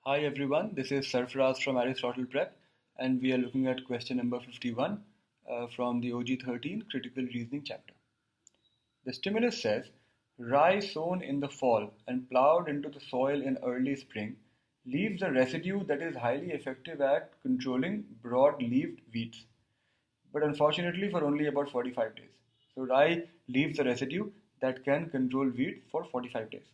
Hi everyone, this is Sarfraz from Aristotle Prep, and we are looking at question number 51 from the OG 13 Critical Reasoning chapter. The stimulus says, rye sown in the fall and plowed into the soil in early spring leaves a residue that is highly effective at controlling broad-leaved weeds, but unfortunately for only about 45 days. So rye leaves a residue that can control weeds for 45 days.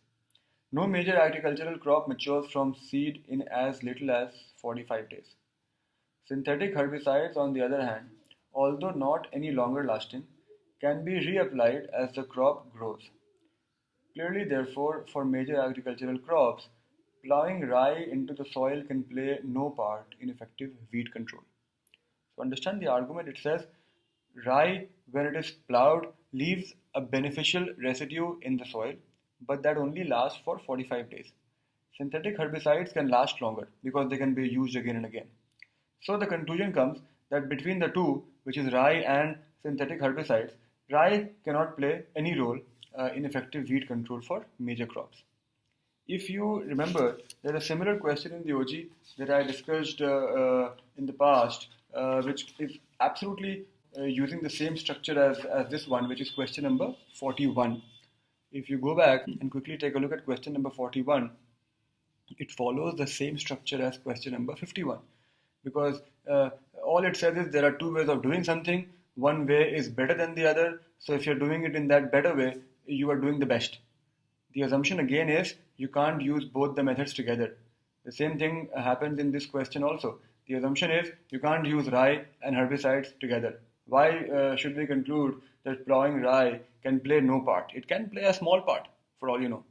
No major agricultural crop matures from seed in as little as 45 days. Synthetic herbicides, on the other hand, although not any longer lasting, can be reapplied as the crop grows. Clearly, therefore, for major agricultural crops, plowing rye into the soil can play no part in effective weed control. So understand the argument. It says rye, when it is plowed, leaves a beneficial residue in the soil, but that only lasts for 45 days. Synthetic herbicides can last longer because they can be used again and again. So the conclusion comes that between the two, which is rye and synthetic herbicides, rye cannot play any role in effective weed control for major crops. If you remember, there is a similar question in the OG that I discussed in the past, which is absolutely using the same structure as this one, which is question number 41. If you go back and quickly take a look at question number 41, it follows the same structure as question number 51, because all it says is there are two ways of doing something. One way is better than the other. So if you're doing it in that better way, you are doing the best. The assumption again is you can't use both the methods together. The same thing happens in this question also. The assumption is you can't use rye and herbicides together. Why should we conclude that plowing rye can play no part? It can play a small part, for all you know.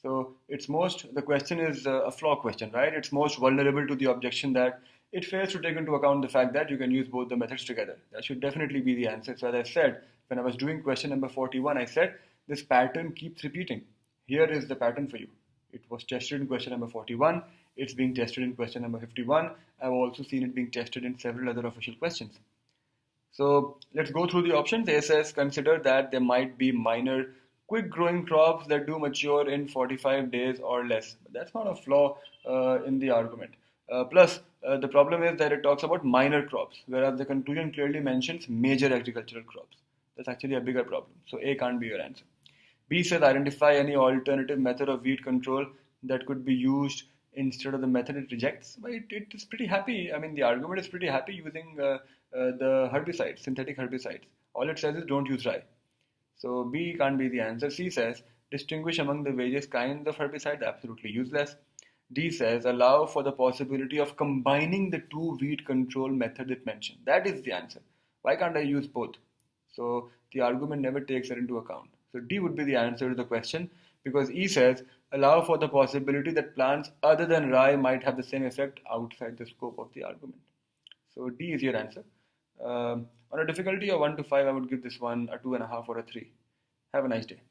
So the question is a flaw question, right? It's most vulnerable to the objection that it fails to take into account the fact that you can use both the methods together. That should definitely be the answer. So as I said, when I was doing question number 41, I said this pattern keeps repeating. Here is the pattern for you. It was tested in question number 41. It's being tested in question number 51. I've also seen it being tested in several other official questions. So let's go through the options. A says consider that there might be minor quick growing crops that do mature in 45 days or less. But that's not a flaw in the argument. Plus, the problem is that it talks about minor crops, whereas the conclusion clearly mentions major agricultural crops. That's actually a bigger problem. So A can't be your answer. B says identify any alternative method of weed control that could be used instead of the method it rejects. But it is pretty happy. I mean, the argument is pretty happy using the herbicides, synthetic herbicides. All it says is don't use rye. So B can't be the answer. C says distinguish among the various kinds of herbicides, absolutely useless. D says allow for the possibility of combining the two weed control methods it mentioned. That is the answer. Why can't I use both? So the argument never takes that into account. So D would be the answer to the question, because E says allow for the possibility that plants other than rye might have the same effect outside the scope of the argument. So D is your answer. On a difficulty of 1 to 5, I would give this one a 2.5 or a 3. Have a nice day.